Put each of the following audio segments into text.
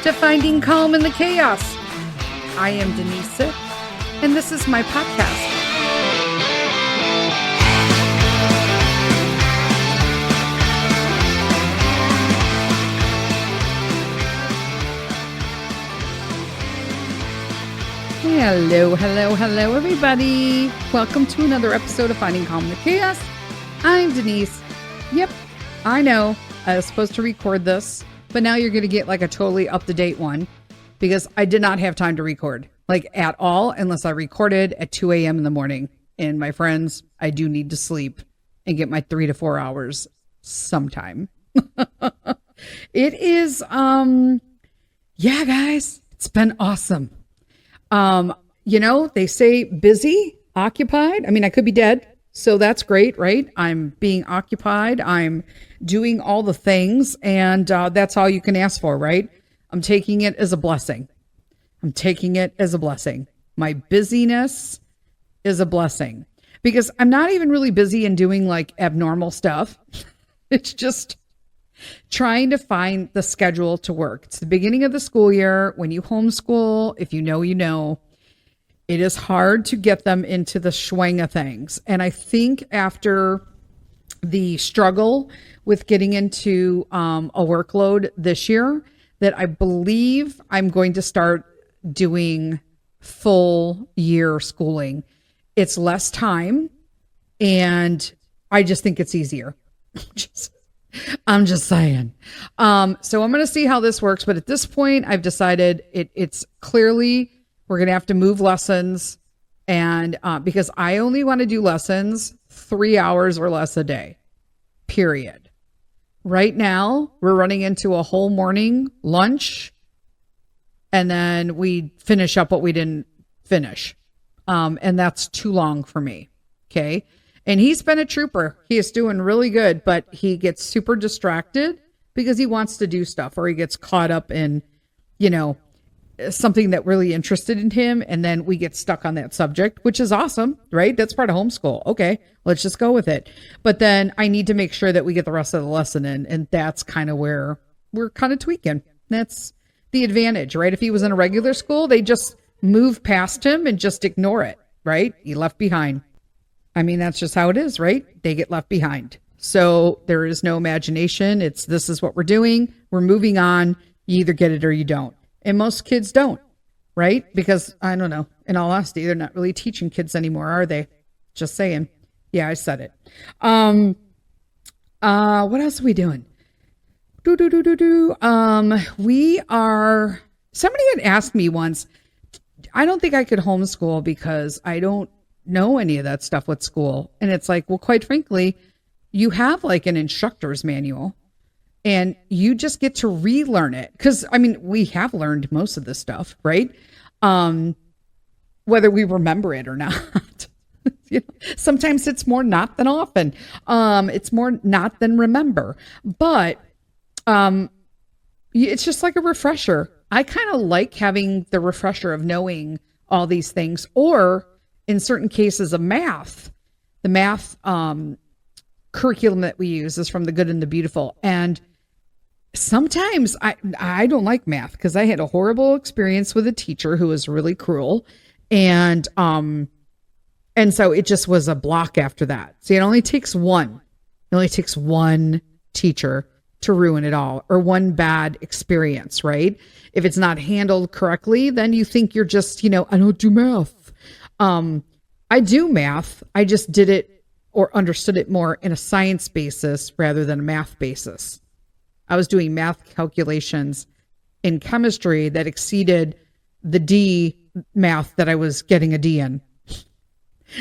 to Finding Calm in the Chaos. I am Denise Sith, and this is my podcast. Hello, everybody. Welcome to another episode of Finding Calm in the Chaos. I'm Denise. Yep, I know I was supposed to record this, but now you're going to get like a totally up-to-date one because I did not have time to record like at all unless I recorded at 2 a.m. in the morning. And my friends, I do need to sleep and get my 3 to 4 hours sometime. It is, yeah, guys, it's been awesome. They say busy, occupied. I mean, I could be dead. So that's great, right? I'm being occupied. I'm doing all the things. And that's all you can ask for, right? I'm taking it as a blessing. My busyness is a blessing because I'm not even really busy in doing like abnormal stuff. It's just trying to find the schedule to work. It's the beginning of the school year. When you homeschool, if you know, you know. It is hard to get them into the swing of things. And I think after the struggle with getting into a workload this year, that I believe I'm going to start doing full year schooling. It's less time, and I just think it's easier. I'm just saying. So I'm going to see how this works. But at this point, I've decided it's clearly we're going to have to move lessons, and because I only want to do lessons 3 hours or less a day, period. Right now, we're running into a whole morning lunch, and then we finish up what we didn't finish. And that's too long for me. Okay. And he's been a trooper. He is doing really good, but he gets super distracted because he wants to do stuff, or he gets caught up in, something that really interested in him. And then we get stuck on that subject, which is awesome, right? That's part of homeschool. Okay, let's just go with it. But then I need to make sure that we get the rest of the lesson in. And that's kind of where we're kind of tweaking. That's the advantage, right? If he was in a regular school, they just move past him and just ignore it, right? He left behind. I mean, that's just how it is, right? They get left behind. So there is no imagination. This is what we're doing. We're moving on. You either get it or you don't. And most kids don't, right? Because I don't know, in all honesty, they're not really teaching kids anymore, are they? Just saying. Yeah, I said it. What else are we doing? Somebody had asked me once, I don't think I could homeschool because I don't know any of that stuff with school. And it's like, well, quite frankly, you have like an instructor's manual. And you just get to relearn it. Because, I mean, we have learned most of this stuff, right? Whether we remember it or not. Sometimes it's more not than often. It's more not than remember. But it's just like a refresher. I kind of like having the refresher of knowing all these things. Or in certain cases of math, the math curriculum that we use is from The Good and the Beautiful. And sometimes I don't like math because I had a horrible experience with a teacher who was really cruel. And so it just was a block after that. See, it only takes one. It only takes one teacher to ruin it all, or one bad experience, right? If it's not handled correctly, then you think you're just, I don't do math. I do math. I just did it or understood it more in a science basis rather than a math basis. I was doing math calculations in chemistry that exceeded the D math that I was getting a D in.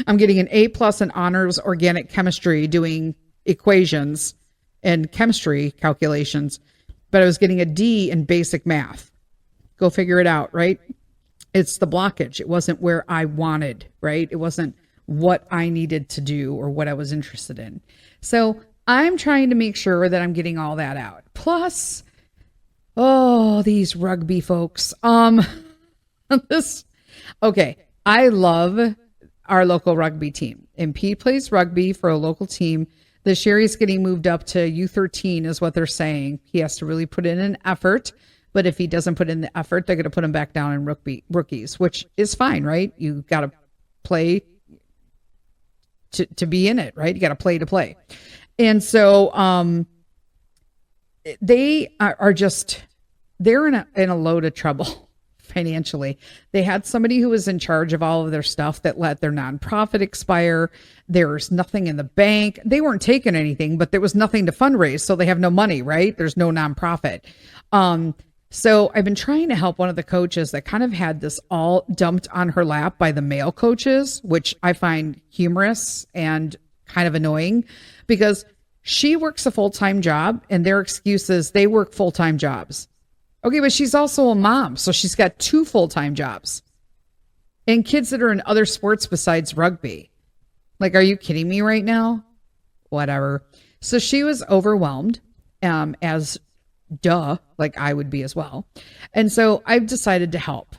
I'm getting an A+ in honors organic chemistry doing equations and chemistry calculations, but I was getting a D in basic math. Go figure it out, right? It's the blockage. It wasn't where I wanted, right? It wasn't what I needed to do or what I was interested in. So I'm trying to make sure that I'm getting all that out. Plus, these rugby folks. Okay, I love our local rugby team. And Pete plays rugby for a local team. This year he's getting moved up to U13 is what they're saying. He has to really put in an effort But if he doesn't put in the effort, they're going to put him back down in rookies, which is fine, right? You got to play to be in it, right? You got to play. And so they are just, they're in a load of trouble financially. They had somebody who was in charge of all of their stuff that let their nonprofit expire. There's nothing in the bank. They weren't taking anything, but there was nothing to fundraise. So they have no money, right? There's no nonprofit. So I've been trying to help one of the coaches that kind of had this all dumped on her lap by the male coaches, which I find humorous and kind of annoying because she works a full-time job and their excuse is they work full-time jobs. Okay, but she's also a mom, so she's got 2 full-time jobs and kids that are in other sports besides rugby. Like, are you kidding me right now? Whatever. So she was overwhelmed, as like I would be as well. And so I've decided to help.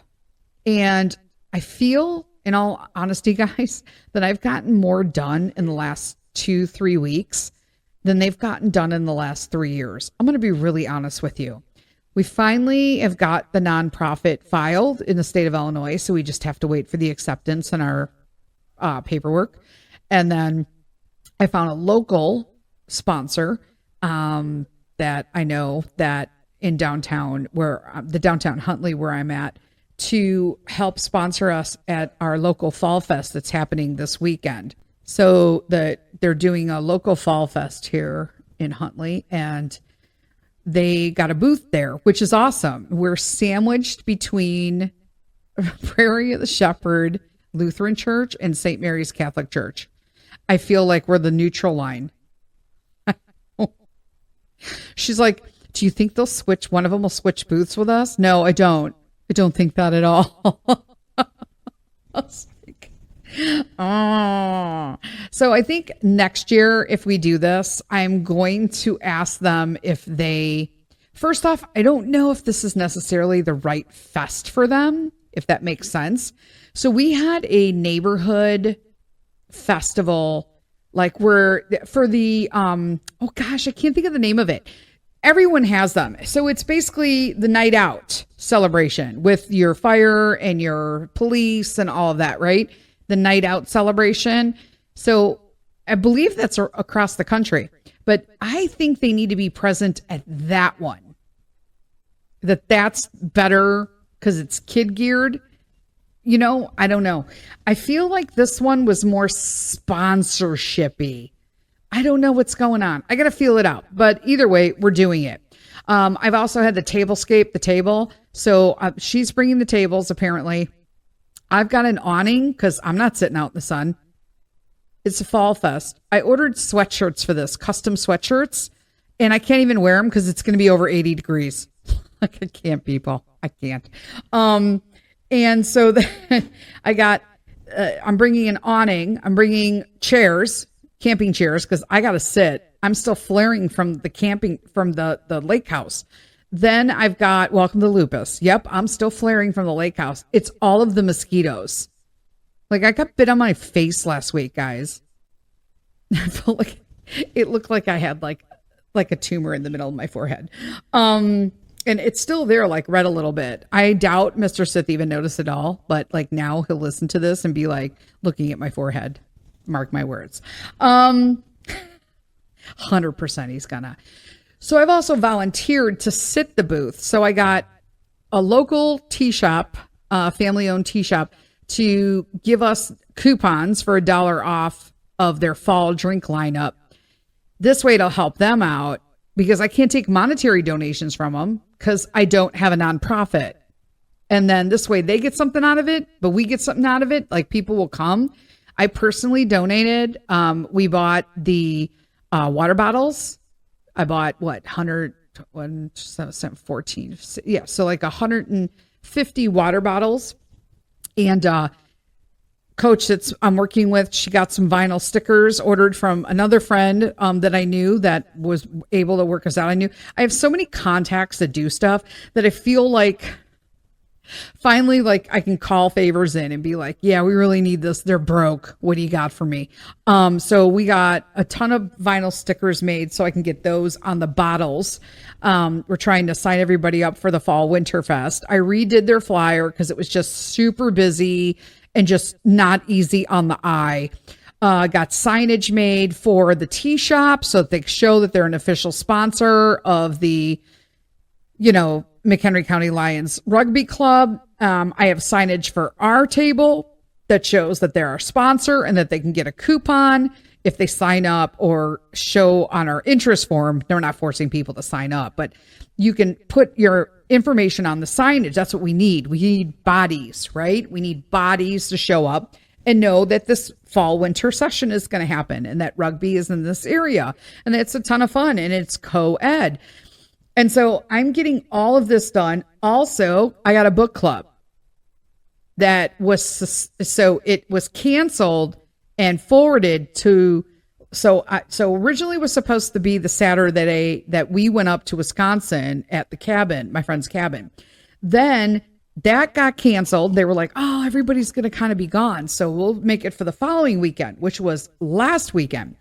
And I feel, in all honesty, guys, that I've gotten more done in the last 2-3 weeks than they've gotten done in the last 3 years. I'm going to be really honest with you. We finally have got the nonprofit filed in the state of Illinois, so we just have to wait for the acceptance and our paperwork. And then I found a local sponsor that I know that in downtown, where the downtown Huntley, where I'm at, to help sponsor us at our local Fall Fest that's happening this weekend. So they're doing a local Fall Fest here in Huntley, and they got a booth there, which is awesome. We're sandwiched between Prairie of the Shepherd Lutheran Church and St. Mary's Catholic Church. I feel like we're the neutral line. She's like, do you think one of them will switch booths with us? No, I don't. I don't think that at all. I was like, oh. So I think next year, if we do this, I'm going to ask them if first off, I don't know if this is necessarily the right fest for them, if that makes sense. So we had a neighborhood festival, like for the, oh gosh, I can't think of the name of it. Everyone has them. So it's basically the night out celebration with your fire and your police and all of that, right? The night out celebration. So I believe that's across the country, but I think they need to be present at that one. That's better because it's kid geared. You know, I don't know. I feel like this one was more sponsorship-y. I don't know what's going on. I got to feel it out. But either way, we're doing it. I've also had the tablescape, the table. So she's bringing the tables, apparently. I've got an awning because I'm not sitting out in the sun. It's a fall fest. I ordered sweatshirts for this, custom sweatshirts. And I can't even wear them because it's going to be over 80 degrees. Like, I can't, people. I can't. And so then I'm bringing an awning. I'm bringing chairs, camping chairs, because I got to sit. I'm still flaring from the lake house. Then I've got welcome to lupus. Yep, I'm still flaring from the lake house. It's all of the mosquitoes. Like, I got bit on my face last week, guys. I felt like it looked like I had like a tumor in the middle of my forehead. And it's still there, like red a little bit. I doubt Mr. Sith even noticed it all, but like now he'll listen to this and be like looking at my forehead. Mark my words. 100% he's gonna. So I've also volunteered to sit the booth. So I got a local tea shop, family-owned tea shop, to give us coupons for $1 off of their fall drink lineup. This way it'll help them out because I can't take monetary donations from them because I don't have a nonprofit. And then this way they get something out of it, but we get something out of it. Like, people will come. I personally donated. We bought the water bottles. I bought 14. Yeah. So like 150 water bottles. And coach I'm working with, she got some vinyl stickers ordered from another friend that I knew that was able to work us out. I have so many contacts that do stuff that I feel like Finally, like I can call favors in and be like, yeah, we really need this. They're broke. What do you got for me? So we got a ton of vinyl stickers made so I can get those on the bottles. We're trying to sign everybody up for the Fall Winter Fest. I redid their flyer because it was just super busy and just not easy on the eye. Got signage made for the tea shop so that they show that they're an official sponsor of the, McHenry County Lions Rugby Club. I have signage for our table that shows that they're our sponsor and that they can get a coupon if they sign up or show on our interest form. They're not forcing people to sign up, but you can put your information on the signage. That's what we need. We need bodies, right? We need bodies to show up and know that this fall winter session is going to happen and that rugby is in this area and it's a ton of fun and it's co-ed. And so I'm getting all of this done. Also, I got a book club that was, so it was canceled and forwarded to, so originally it was supposed to be the Saturday that we went up to Wisconsin at the cabin, my friend's cabin. Then that got canceled. They were like, oh, everybody's going to kind of be gone. So we'll make it for the following weekend, which was last weekend.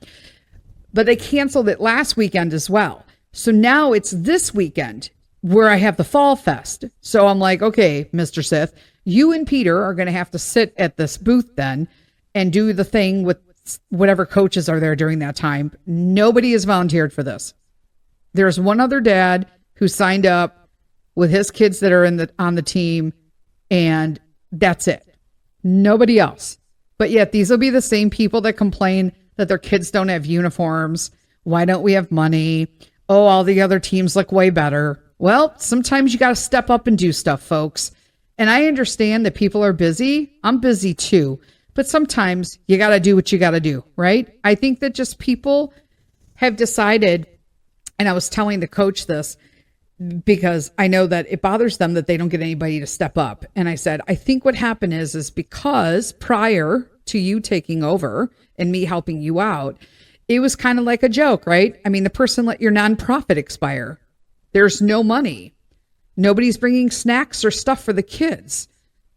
But they canceled it last weekend as well. So now it's this weekend where I have the Fall Fest. So I'm like, okay, Mr. Sith, you and Peter are going to have to sit at this booth then and do the thing with whatever coaches are there during that time. Nobody has volunteered for this. There's one other dad who signed up with his kids that are on the team, and that's it. Nobody else. But yet these will be the same people that complain that their kids don't have uniforms. Why don't we have money? Oh, all the other teams look way better. Well, sometimes you got to step up and do stuff, folks. And I understand that people are busy. I'm busy too. But sometimes you got to do what you got to do, right? I think that just people have decided, and I was telling the coach this because I know that it bothers them that they don't get anybody to step up. And I said, I think what happened is because prior to you taking over and me helping you out, it was kind of like a joke, right? I mean, the person let your nonprofit expire. There's no money. Nobody's bringing snacks or stuff for the kids.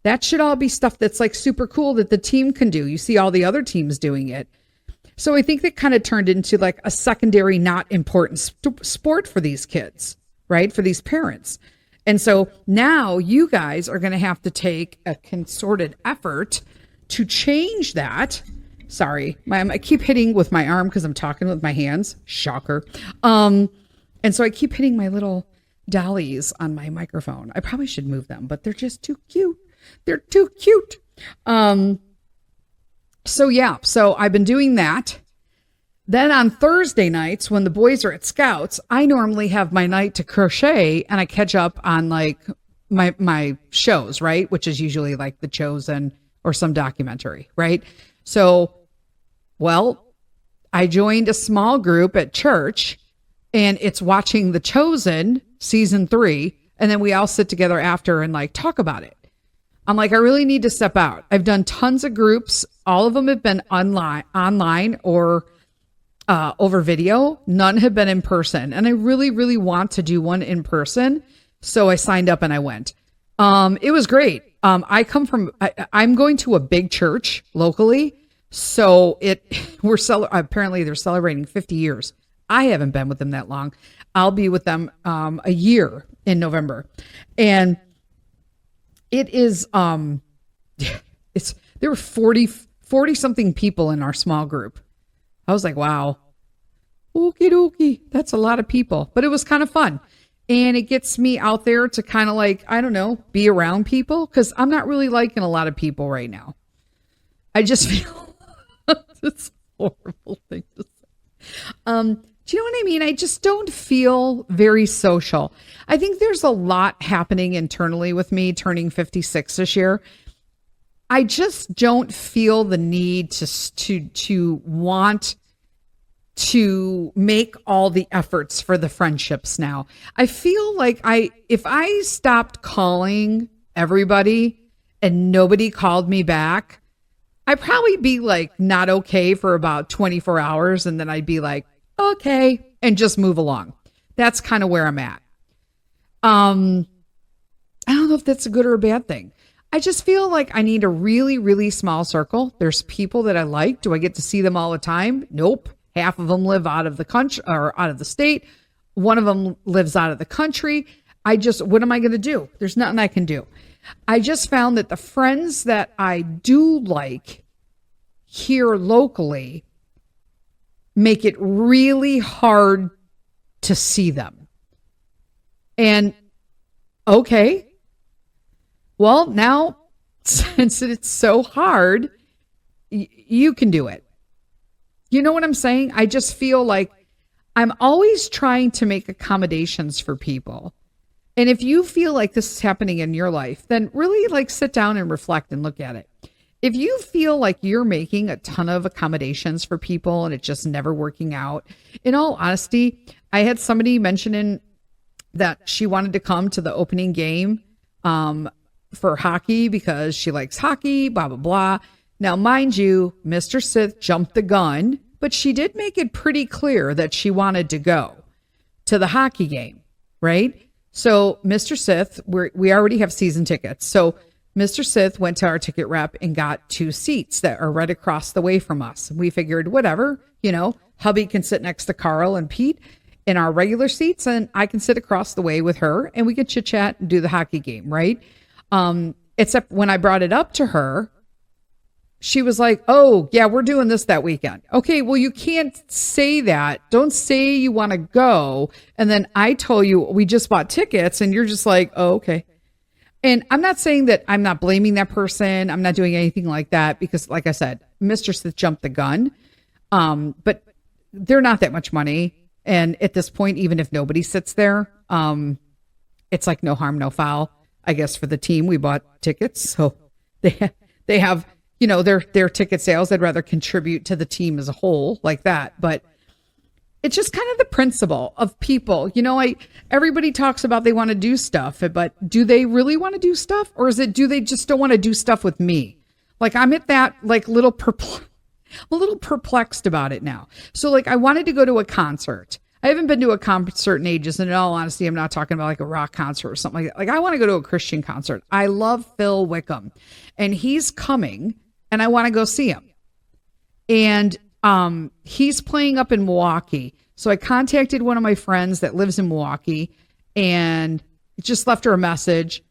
That should all be stuff that's like super cool that the team can do. You see all the other teams doing it. So I think that kind of turned into like a secondary, not important sport for these kids, right? For these parents. And so now you guys are going to have to take a concerted effort to change that. Sorry, I keep hitting with my arm because I'm talking with my hands. Shocker. And so I keep hitting my little dollies on my microphone. I probably should move them, but they're just too cute. They're too cute. So I've been doing that. Then on Thursday nights when the boys are at Scouts, I normally have my night to crochet and I catch up on like my shows, right? Which is usually like The Chosen or some documentary, right? So, well, I joined a small group at church and it's watching The Chosen season 3. And then we all sit together after and like talk about it. I'm like, I really need to step out. I've done tons of groups. All of them have been online or over video. None have been in person. And I really, really want to do one in person. So I signed up and I went. It was great. I'm going to a big church locally. So apparently they're celebrating 50 years. I haven't been with them that long. I'll be with them a year in November. And it is, there were 40 something people in our small group. I was like, wow, okie dokie. That's a lot of people, but it was kind of fun. And it gets me out there to kind of like, I don't know, be around people. Cause I'm not really liking a lot of people right now. I just feel it's a horrible thing to say. Do you know what I mean? I just don't feel very social. I think there's a lot happening internally with me turning 56 this year. I just don't feel the need to want to make all the efforts for the friendships now. I feel like if I stopped calling everybody and nobody called me back, I'd probably be like not okay for about 24 hours. And then I'd be like, okay, and just move along. That's kind of where I'm at. I don't know if that's a good or a bad thing. I just feel like I need a really, really small circle. There's people that I like. Do I get to see them all the time? Nope. Half of them live out of the country or out of the state. One of them lives out of the country. What am I going to do? There's nothing I can do. I just found that the friends that I do like here locally make it really hard to see them. And okay, well, now since it's so hard, you can do it. You know what I'm saying? I just feel like I'm always trying to make accommodations for people. And if you feel like this is happening in your life, then really like sit down and reflect and look at it. If you feel like you're making a ton of accommodations for people and it's just never working out, in all honesty, I had somebody mentioning that she wanted to come to the opening game for hockey because she likes hockey, blah, blah, blah. Now, mind you, Mr. Sith jumped the gun, but she did make it pretty clear that she wanted to go to the hockey game, right? So Mr. Sith, we already have season tickets. So Mr. Sith went to our ticket rep and got 2 seats that are right across the way from us. We figured, whatever, hubby can sit next to Carl and Pete in our regular seats, and I can sit across the way with her and we can chit chat and do the hockey game, right? Except when I brought it up to her, she was like, oh, yeah, we're doing this that weekend. Okay, well, you can't say that. Don't say you want to go. And then I told you we just bought tickets and you're just like, oh, okay. And I'm not saying that I'm not blaming that person. I'm not doing anything like that because, like I said, Mr. Smith jumped the gun. But they're not that much money. And at this point, even if nobody sits there, it's like no harm, no foul, I guess, for the team. We bought tickets. So they have, their ticket sales. I'd rather contribute to the team as a whole like that. But it's just kind of the principle of people. Everybody talks about they want to do stuff, but do they really want to do stuff? Or do they just don't want to do stuff with me? Like I'm at that little I'm a little perplexed about it now. So I wanted to go to a concert. I haven't been to a concert in ages. And in all honesty, I'm not talking about a rock concert or something like that. I want to go to a Christian concert. I love Phil Wickham and he's coming and I want to go see him. And he's playing up in Milwaukee. So I contacted one of my friends that lives in Milwaukee and just left her a message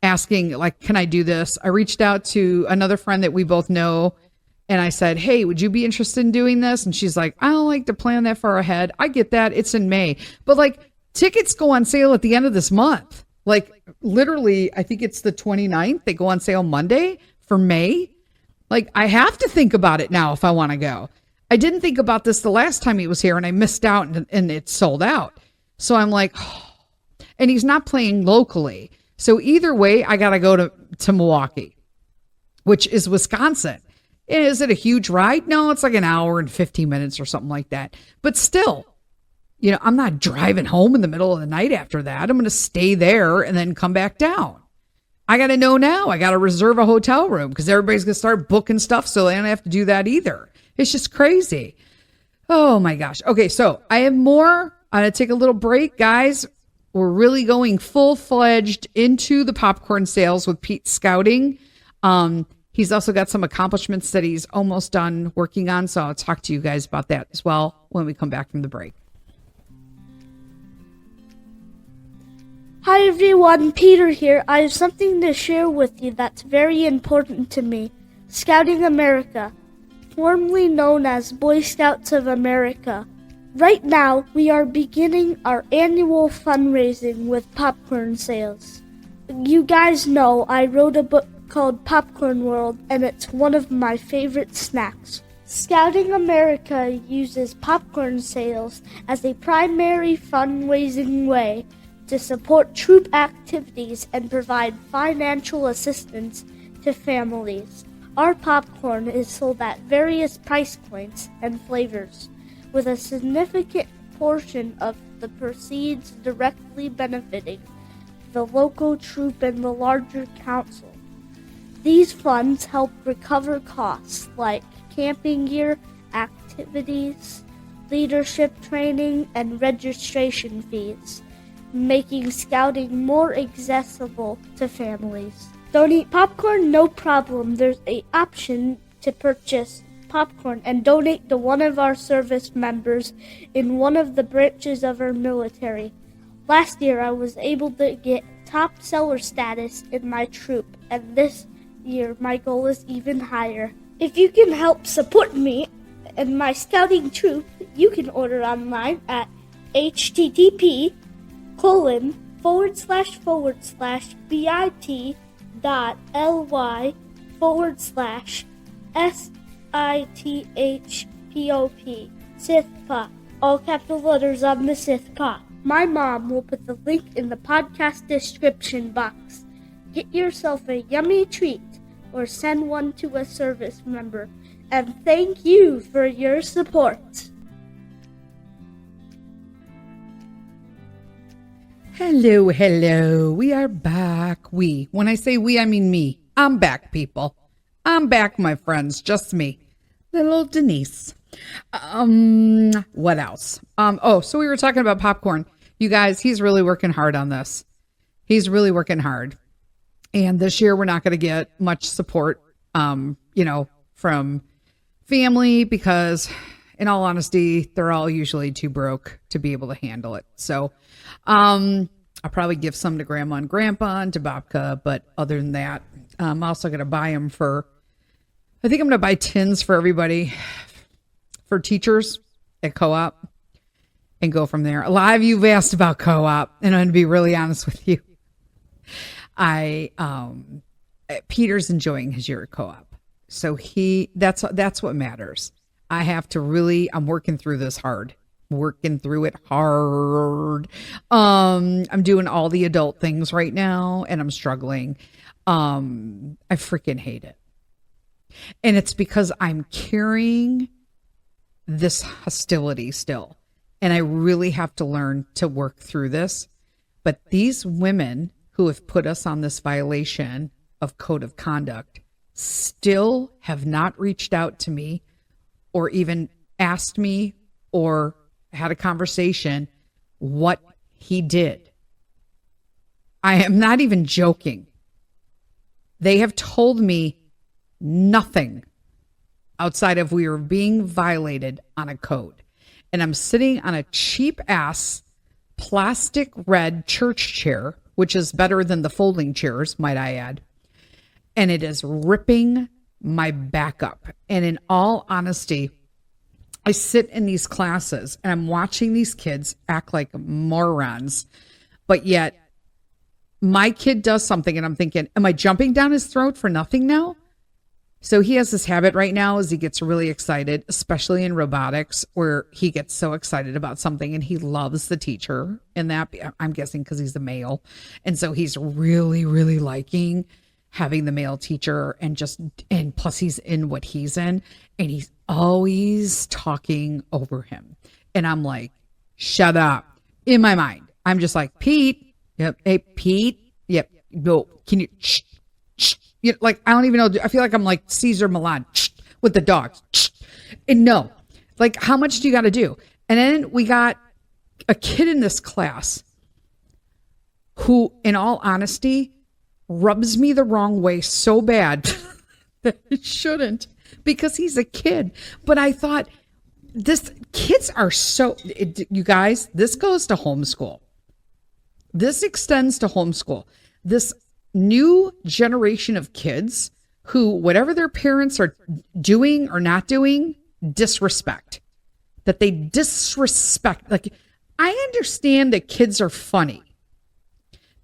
asking can I do this? I reached out to another friend that we both know and I said, hey, would you be interested in doing this? And she's like, I don't like to plan that far ahead. I get that. It's in May. But tickets go on sale at the end of this month. Literally, I think it's the 29th. They go on sale Monday for May. I have to think about it now if I want to go. I didn't think about this the last time he was here and I missed out and it sold out. So I'm like, oh. And he's not playing locally. So either way, I got to go to Milwaukee, which is Wisconsin. Is it a huge ride? No, it's an hour and 15 minutes or something like that. But still, I'm not driving home in the middle of the night after that. I'm going to stay there and then come back down. I got to know now. I got to reserve a hotel room because everybody's going to start booking stuff. So they don't have to do that either. It's just crazy. Oh my gosh. Okay. So I have more. I'm going to take a little break, guys. We're really going full-fledged into the popcorn sales with Pete Scouting. He's also got some accomplishments that he's almost done working on. So I'll talk to you guys about that as well when we come back from the break. Hi everyone, Peter here. I have something to share with you that's very important to me. Scouting America, formerly known as Boy Scouts of America. Right now, we are beginning our annual fundraising with popcorn sales. You guys know I wrote a book called Popcorn World, and it's one of my favorite snacks. Scouting America uses popcorn sales as a primary fundraising way to support troop activities and provide financial assistance to families. Our popcorn is sold at various price points and flavors, with a significant portion of the proceeds directly benefiting the local troop and the larger council. These funds help recover costs like camping gear, activities, leadership training, and registration fees. making scouting more accessible to families. Don't eat popcorn? No problem. There's an option to purchase popcorn and donate to one of our service members in one of the branches of our military. Last year, I was able to get top seller status in my troop, and this year, my goal is even higher. If you can help support me and my scouting troop, you can order online at http://bit.ly/SITHPOP. Sith-Pop. All capital letters on the Sith-Pop. My mom will put the link in the podcast description box. Get yourself a yummy treat or send one to a service member. And thank you for your support. Hello. We are back. When I say we, I mean me. I'm back, people. I'm back, my friends. Just me. Little Denise. What else? So we were talking about popcorn. You guys, he's really working hard on this. He's really working hard. And this year we're not going to get much support, from family because in all honesty, they're all usually too broke to be able to handle it. So, I'll probably give some to grandma and grandpa and to Babka. But other than that, I'm also going to buy them I think I'm going to buy tins for everybody, for teachers at co-op, and go from there. A lot of you have asked about co-op, and I'm going to be really honest with you. Peter's enjoying his year at co-op. So that's what matters. I'm working through this hard. Working through it hard. I'm doing all the adult things right now, and I'm struggling. I freaking hate it. And it's because I'm carrying this hostility still. And I really have to learn to work through this. But these women who have put us on this violation of code of conduct still have not reached out to me or even asked me or had a conversation what he did. I am not even joking. They have told me nothing outside of we are being violated on a code. And I'm sitting on a cheap ass plastic red church chair, which is better than the folding chairs, might I add. And it is ripping my back up. And in all honesty, I sit in these classes and I'm watching these kids act like morons, but yet my kid does something and I'm thinking, am I jumping down his throat for nothing now? So he has this habit right now as he gets really excited, especially in robotics, where he gets so excited about something and he loves the teacher. And that, I'm guessing because he's a male. And so he's really, really liking having the male teacher and plus he's in what he's in and he's always talking over him. And I'm like, shut up. In my mind, I'm just like, Pete. Yep. Hey, Pete. Yep. No, can you, shh. Like, I don't even know. I feel like I'm like Caesar Milan with the dogs. And no, like, how much do you got to do? And then we got a kid in this class who, in all honesty, rubs me the wrong way so bad that it shouldn't, because he's a kid. But I thought, kids are you guys, this goes to homeschool. This extends to homeschool. This new generation of kids who, whatever their parents are doing or not doing, disrespect. That they disrespect. Like, I understand that kids are funny.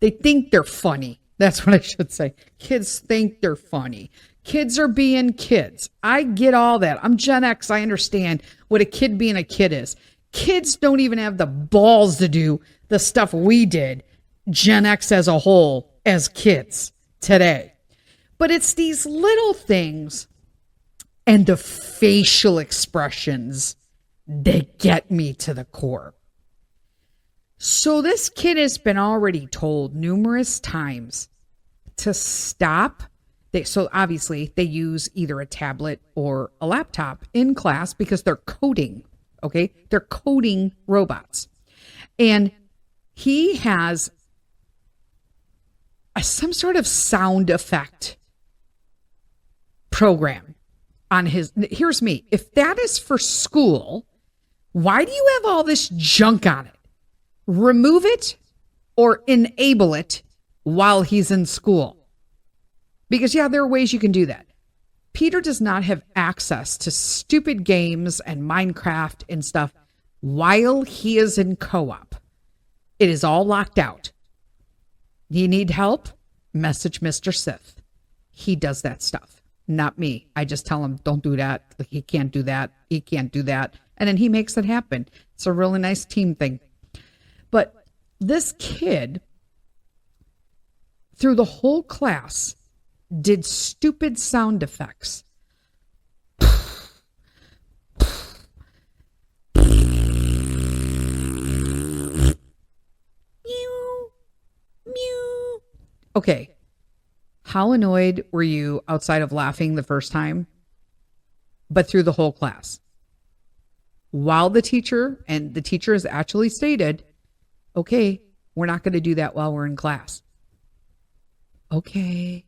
They think they're funny. That's what I should say. Kids think they're funny. Kids are being kids. I get all that. I'm Gen X. I understand what a kid being a kid is. Kids don't even have the balls to do the stuff we did, Gen X as a whole, as kids today. But it's these little things and the facial expressions that get me to the core. So this kid has been already told numerous times to stop. So obviously they use either a tablet or a laptop in class because they're coding. Okay. They're coding robots. And he has some sort of sound effect program on his. Here's me. If that is for school, why do you have all this junk on it? Remove it or enable it while he's in school. Because, yeah, there are ways you can do that. Peter does not have access to stupid games and Minecraft and stuff while he is in co-op. It is all locked out. You need help? Message Mr. Sith. He does that stuff, not me. I just tell him, don't do that. He can't do that. He can't do that. And then he makes it happen. It's a really nice team thing. But this kid, through the whole class, did stupid sound effects. Okay, how annoyed were you outside of laughing the first time, but through the whole class? While the teacher has actually stated, okay, we're not going to do that while we're in class. Okay.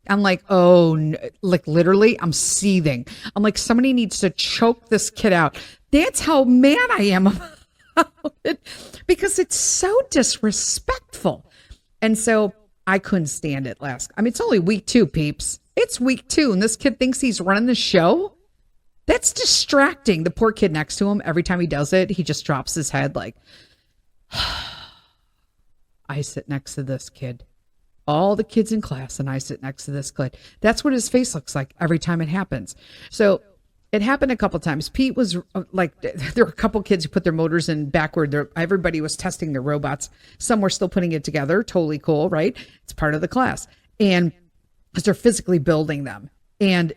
I'm like, oh, no. Like literally, I'm seething. I'm like, somebody needs to choke this kid out. That's how mad I am about it, because it's so disrespectful. And so I couldn't stand it it's only week 2, peeps. It's week 2, and this kid thinks he's running the show. That's distracting. The poor kid next to him, every time he does it, he just drops his head like, I sit next to this kid. All the kids in class, and I sit next to this kid. That's what his face looks like every time it happens. So it happened a couple times. Pete was like, there were a couple kids who put their motors in backward. Everybody was testing their robots. Some were still putting it together. Totally cool, right? It's part of the class. And because they're physically building them. And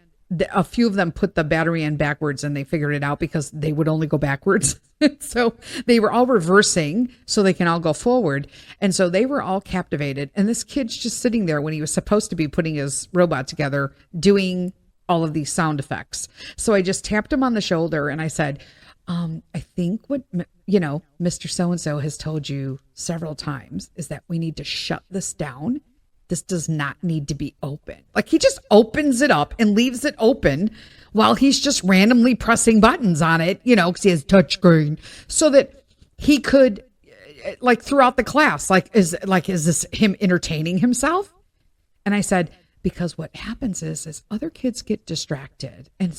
a few of them put the battery in backwards, and they figured it out because they would only go backwards. So they were all reversing so they can all go forward. And so they were all captivated. And this kid's just sitting there when he was supposed to be putting his robot together, doing all of these sound effects. So I just tapped him on the shoulder and I said, I think what, Mr. So-and-so has told you several times is that we need to shut this down. This does not need to be open. Like, he just opens it up and leaves it open while he's just randomly pressing buttons on it, because he has touchscreen, so that he could, like, throughout the class, is this him entertaining himself? And I said, because what happens is other kids get distracted, and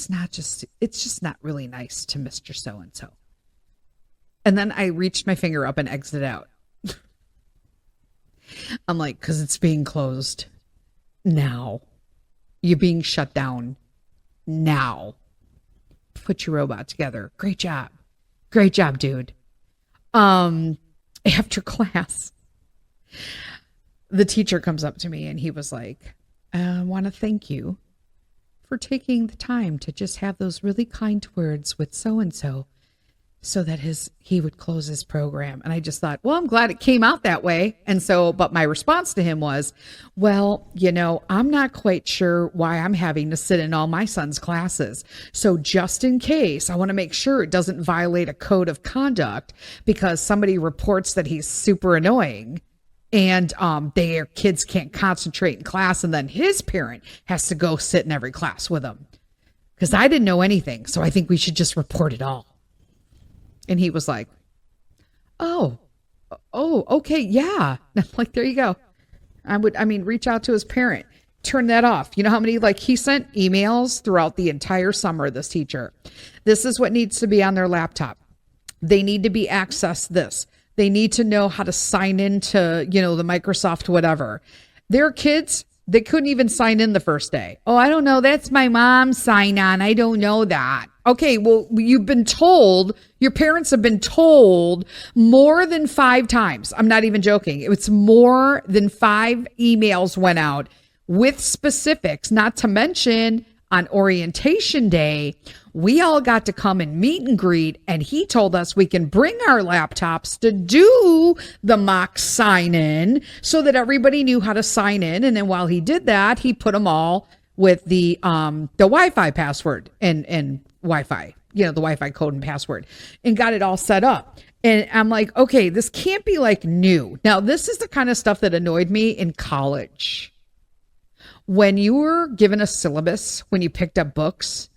it's just not really nice to Mr. So-and-so. And then I reached my finger up and exited out. I'm like, because it's being closed now. You're being shut down now. Put your robot together. Great job. Great job, dude. After class, the teacher comes up to me and he was like, I want to thank you for taking the time to just have those really kind words with so-and-so so that he would close his program. And I just thought, well, I'm glad it came out that way. And so, but my response to him was, well, I'm not quite sure why I'm having to sit in all my son's classes. So just in case, I want to make sure it doesn't violate a code of conduct because somebody reports that he's super annoying and their kids can't concentrate in class. And then his parent has to go sit in every class with him because I didn't know anything. So I think we should just report it all. And he was like, oh, okay, yeah. I'm like, there you go. Reach out to his parent. Turn that off. You know how many, he sent emails throughout the entire summer, this teacher. This is what needs to be on their laptop. They need to be accessed this. They need to know how to sign into, the Microsoft whatever. Their kids, they couldn't even sign in the first day. Oh, I don't know. That's my mom's sign on. I don't know that. Okay, well, you've been told, your parents have been told more than 5 times. I'm not even joking. It's more than 5 emails went out with specifics, not to mention on orientation day, we all got to come and meet and greet, and he told us we can bring our laptops to do the mock sign in so that everybody knew how to sign in. And then while he did that, he put them all with the Wi-Fi password and Wi-Fi, the Wi-Fi code and password, and got it all set up. And I'm like, okay, this can't be like new. Now, this is the kind of stuff that annoyed me in college. When you were given a syllabus, when you picked up books,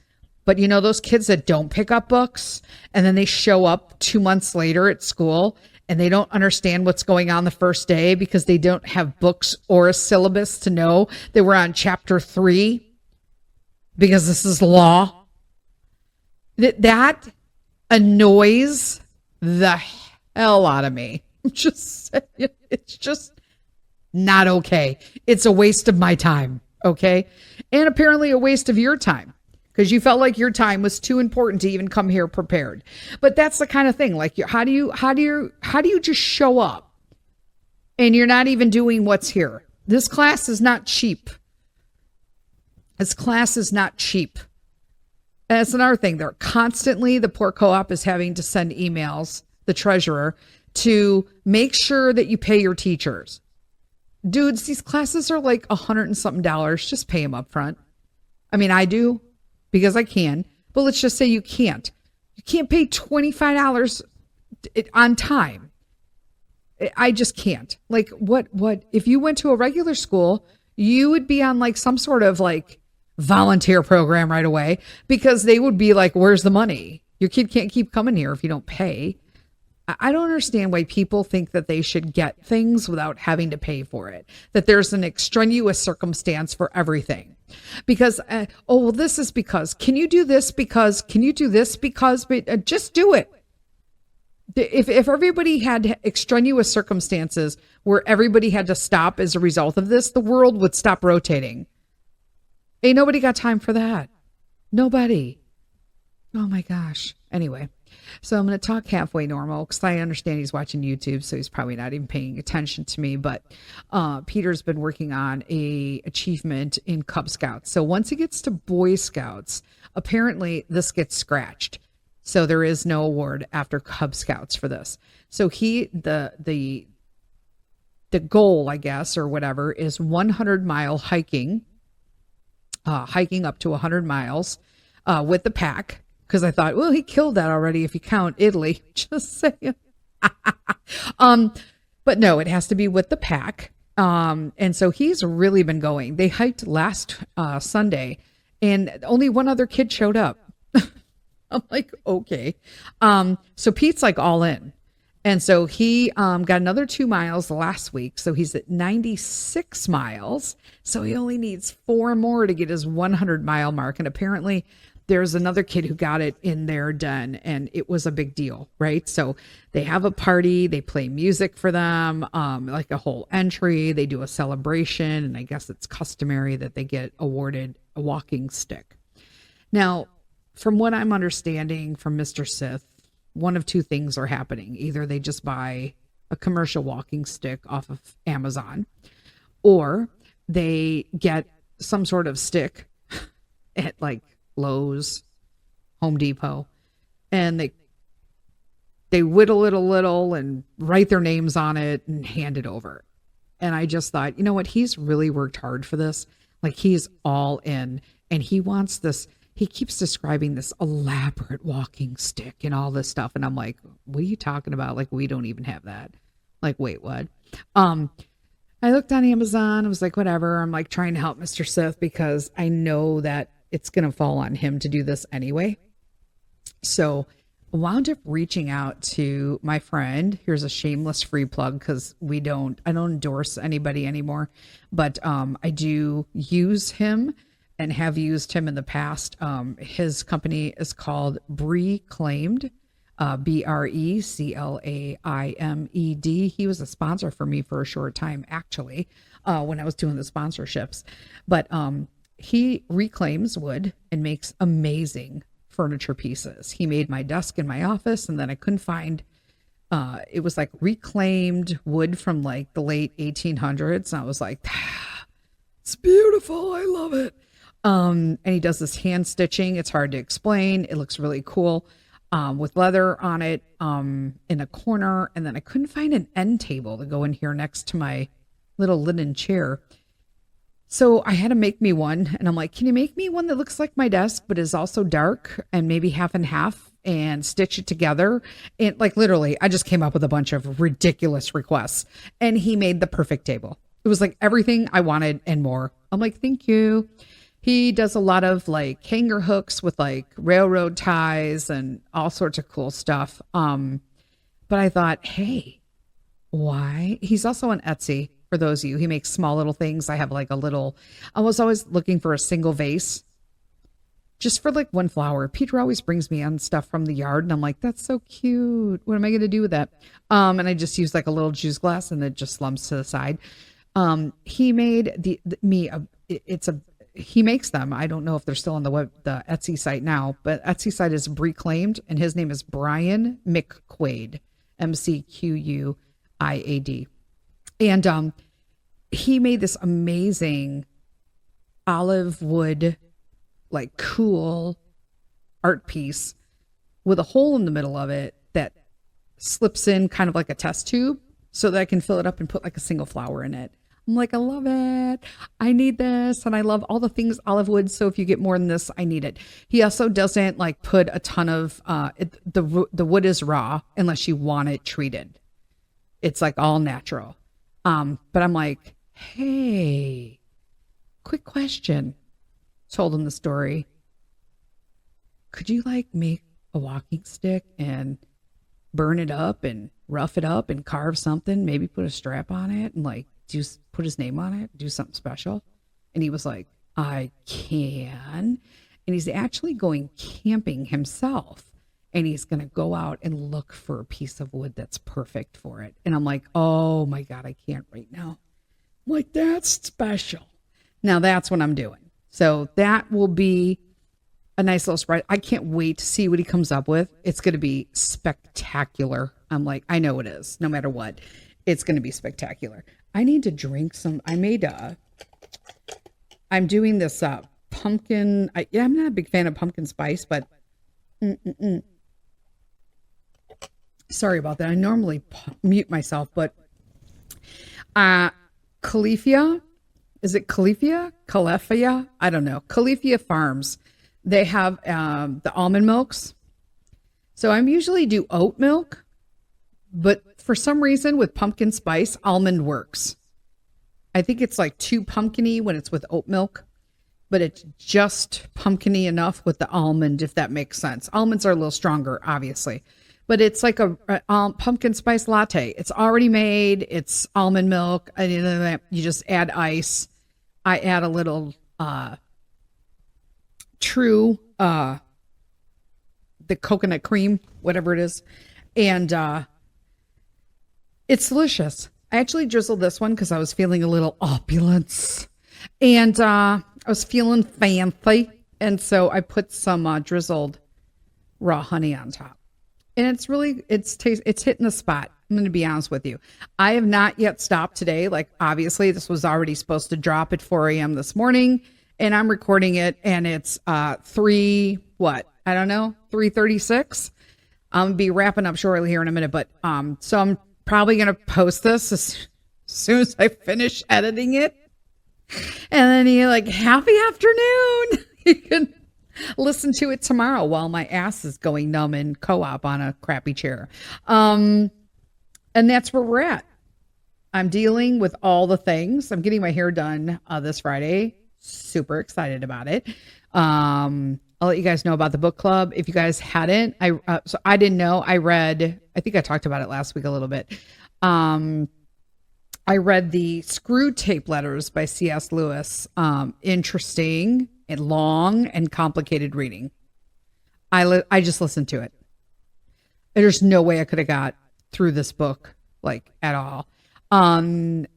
but you know, those kids that don't pick up books and then they show up 2 months later at school and they don't understand what's going on the first day because they don't have books or a syllabus to know that we're on chapter 3 because this is law. That annoys the hell out of me. It's just not okay. It's a waste of my time. Okay. And apparently a waste of your time because you felt like your time was too important to even come here prepared. But that's the kind of thing. Like, how do you just show up and you're not even doing what's here? This class is not cheap. This class is not cheap. And that's another thing. They're constantly, the poor co-op is having to send emails, the treasurer, to make sure that you pay your teachers. Dudes, these classes are like $100 and something. Just pay them up front. I mean, I do because I can, but let's just say you can't. You can't pay $25 on time. I just can't. Like, what, if you went to a regular school, you would be on like some sort of like volunteer program right away because they would be like, where's the money? Your kid can't keep coming here if you don't pay. I don't understand why people think that they should get things without having to pay for it, that there's an extraneous circumstance for everything. Because, well, this is because, can you do this because, can you do this because, but just do it. If everybody had extraneous circumstances where everybody had to stop as a result of this, the world would stop rotating. Ain't nobody got time for that. Nobody. Oh my gosh. Anyway. So I'm going to talk halfway normal because I understand he's watching YouTube, so he's probably not even paying attention to me. But Peter's been working on a achievement in Cub Scouts. So once he gets to Boy Scouts, apparently this gets scratched. So there is no award after Cub Scouts for this. So the goal, I guess, or whatever, is 100-mile hiking, hiking up to 100 miles with the pack. Because I thought, well, he killed that already if you count Italy. Just saying. But no, it has to be with the pack. And so he's really been going. They hiked last Sunday, and only one other kid showed up. I'm like, okay. So Pete's like all in. And so he got another 2 miles last week. So he's at 96 miles. So he only needs 4 more to get his 100-mile mark. And apparently there's another kid who got it in their den, and it was a big deal, right? So they have a party, they play music for them, like a whole entry, they do a celebration, and I guess it's customary that they get awarded a walking stick. Now, from what I'm understanding from Mr. Sith, one of two things are happening. Either they just buy a commercial walking stick off of Amazon, or they get some sort of stick at like Lowe's, Home Depot, and they whittle it a little and write their names on it and hand it over. And I just thought, you know what? He's really worked hard for this. Like, he's all in, and he wants this. He keeps describing this elaborate walking stick and all this stuff. And I'm like, what are you talking about? Like, we don't even have that. Like, wait, what? I looked on Amazon. I was like, whatever. I'm like trying to help Mr. Sith because I know that it's going to fall on him to do this anyway. So I wound up reaching out to my friend. Here's a shameless free plug because I don't endorse anybody anymore, but I do use him and have used him in the past. His company is called Breclaimed, Breclaimed. He was a sponsor for me for a short time, actually, when I was doing the sponsorships. But he reclaims wood and makes amazing furniture pieces. He made my desk in my office, and then I couldn't find, it was like reclaimed wood from like the late 1800s. And I was like, it's beautiful. I love it. And he does this hand stitching. It's hard to explain. It looks really cool. With leather on it, in a corner. And then I couldn't find an end table to go in here next to my little linen chair. So I had to make me one, and I'm like, can you make me one that looks like my desk, but is also dark and maybe half and half? and stitch it together. And like literally, I just came up with a bunch of ridiculous requests and he made the perfect table. It was like everything I wanted and more. I'm like, thank you. He does a lot of like hanger hooks with like railroad ties and all sorts of cool stuff. But I thought, hey, why? He's also on Etsy for those of you. He makes small little things. I have like I was always looking for a single vase just for like one flower. Peter always brings me on stuff from the yard and I'm like, that's so cute. What am I going to do with that? And I just use like a little juice glass and it just slumps to the side. He made he makes them. I don't know if they're still on the Etsy site now, but Etsy site is reclaimed and his name is Brian McQuaid, McQuiad. And he made this amazing olive wood, like cool art piece with a hole in the middle of it that slips in kind of like a test tube so that I can fill it up and put like a single flower in it. I'm like, I love it. I need this. And I love all the things olive wood. So if you get more than this, I need it. He also doesn't like put a ton of, the wood is raw unless you want it treated. It's like all natural. But I'm like, hey, quick question. Told him the story. Could you like make a walking stick and burn it up and rough it up and carve something, maybe put a strap on it and like just put his name on it, do something special? And he was like, I can. And he's actually going camping himself. And he's going to go out and look for a piece of wood that's perfect for it. And I'm like, oh my God, I can't right now. I'm like, that's special. Now that's what I'm doing. So that will be a nice little surprise. I can't wait to see what he comes up with. It's going to be spectacular. I'm like, I know it is. No matter what, it's going to be spectacular. I need to drink some. I'm doing this pumpkin. I'm not a big fan of pumpkin spice, but sorry about that. I normally mute myself, but Califia, is it Califia? Califia? I don't know. Califia Farms. They have the almond milks. So I usually do oat milk, but for some reason with pumpkin spice, almond works. I think it's like too pumpkin-y when it's with oat milk, but it's just pumpkin-y enough with the almond, if that makes sense. Almonds are a little stronger, obviously, but it's like a pumpkin spice latte. It's already made. It's almond milk. You just add ice. I add a little true the coconut cream, whatever it is, and it's delicious. I actually drizzled this one because I was feeling a little opulence, and I was feeling fancy, and so I put some drizzled raw honey on top, and it's hitting the spot. I'm going to be honest with you. I have not yet stopped today. Like obviously, this was already supposed to drop at 4 a.m. this morning, and I'm recording it, and it's 3:36. I'm gonna be wrapping up shortly here in a minute, but so I'm probably gonna post this as soon as I finish editing it, and then you're like, happy afternoon. You can listen to it tomorrow while my ass is going numb in co-op on a crappy chair. And that's where we're at. I'm dealing with all the things. I'm getting my hair done this Friday. Super excited about it. I'll let you guys know about the book club. If you guys hadn't, so I didn't know. I think I talked about it last week a little bit. I read the Screw Tape Letters by C.S. Lewis. Interesting and long and complicated reading. I just listened to it. There's no way I could have got through this book like at all.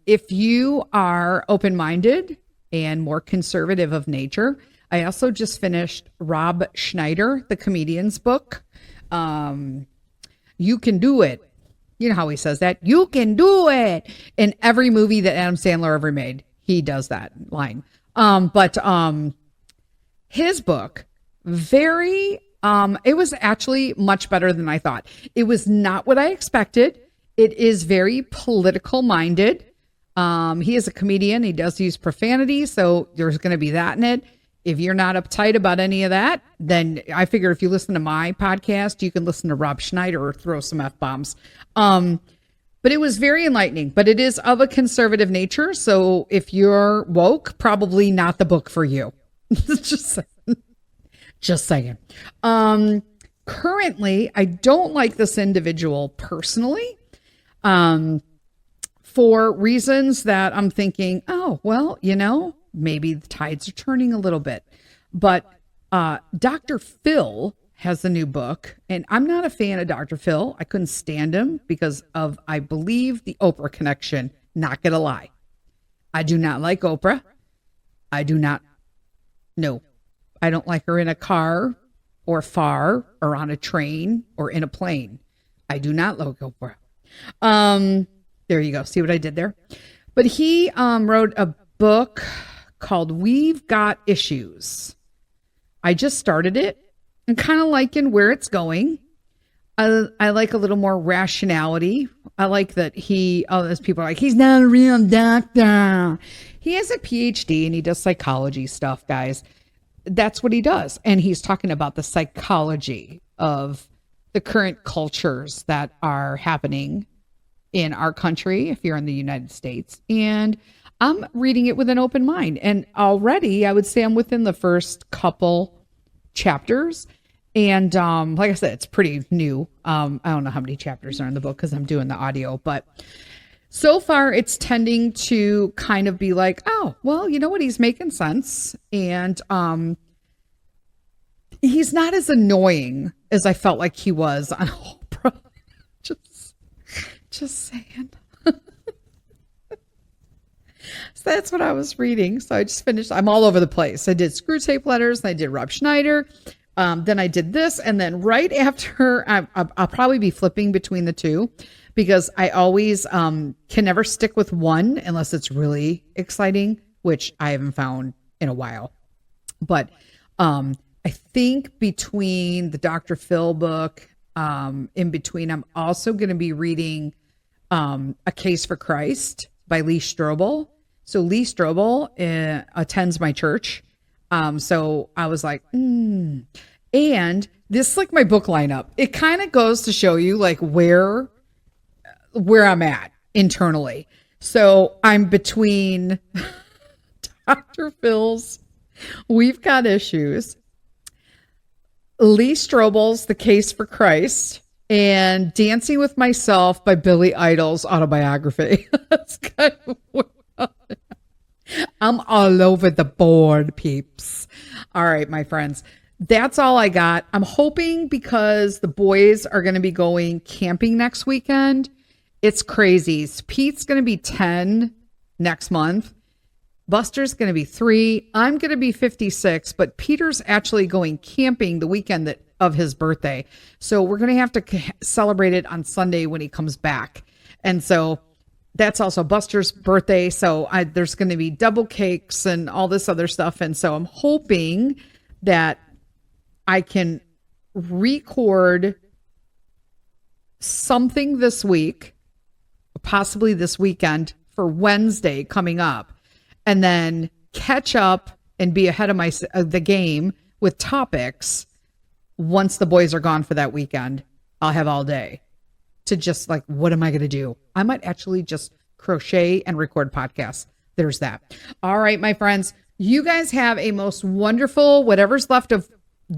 If you are open-minded and more conservative of nature, I also just finished Rob Schneider, the comedian's book. You can do it. You know how he says that? You can do it. In every movie that Adam Sandler ever made, he does that line. But his book, it was actually much better than I thought. It was not what I expected. It is very political minded. He is a comedian. He does use profanity, so there's going to be that in it. If you're not uptight about any of that, then I figure if you listen to my podcast, you can listen to Rob Schneider or throw some F-bombs. But it was very enlightening, but it is of a conservative nature. So if you're woke, probably not the book for you. Just saying. Currently, I don't like this individual personally, for reasons that I'm thinking, oh, well, maybe the tides are turning a little bit. But Dr. Phil has a new book, and I'm not a fan of Dr. Phil. I couldn't stand him because of, I believe, the Oprah connection. Not gonna lie. I do not like Oprah. I don't like her in a car or far or on a train or in a plane. I do not like Oprah. There you go. See what I did there? But he wrote a book called We've Got Issues. I just started it and kind of liking where it's going. I like a little more rationality. I like that as people are like, he's not a real doctor. He has a PhD and he does psychology stuff, guys. That's what he does. And he's talking about the psychology of the current cultures that are happening in our country, if you're in the United States. And I'm reading it with an open mind. And already I would say I'm within the first couple chapters. And like I said, it's pretty new. I don't know how many chapters are in the book because I'm doing the audio, but so far it's tending to kind of be like, oh, well, you know what? He's making sense. And he's not as annoying as I felt like he was on Oprah. Just saying. So that's what I was reading. So I just finished. I'm all over the place. I did Screw Tape Letters. And I did Rob Schneider. Then I did this. And then right after, I'll probably be flipping between the two because I always can never stick with one unless it's really exciting, which I haven't found in a while. But I think between the Dr. Phil book, in between, I'm also going to be reading A Case for Christ by Lee Strobel. So Lee Strobel attends my church. So I was like, and this is like my book lineup. It kind of goes to show you like where I'm at internally. So I'm between Dr. Phil's We've Got Issues, Lee Strobel's The Case for Christ, and Dancing with Myself by Billy Idol's autobiography. That's kind of I'm all over the board, peeps. All right, my friends. That's all I got. I'm hoping because the boys are going to be going camping next weekend. It's crazy. Pete's going to be 10 next month. Buster's going to be 3. I'm going to be 56, but Peter's actually going camping the weekend of his birthday. So we're going to have to celebrate it on Sunday when he comes back. And so that's also Buster's birthday. So there's going to be double cakes and all this other stuff. And so I'm hoping that I can record something this week, possibly this weekend for Wednesday coming up, and then catch up and be ahead of the game with topics once the boys are gone for that weekend. I'll have all day to just like, what am I going to do? I might actually just crochet and record podcasts. There's that. All right, my friends, you guys have a most wonderful, whatever's left of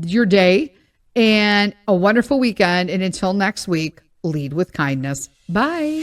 your day, and a wonderful weekend. And until next week, lead with kindness. Bye.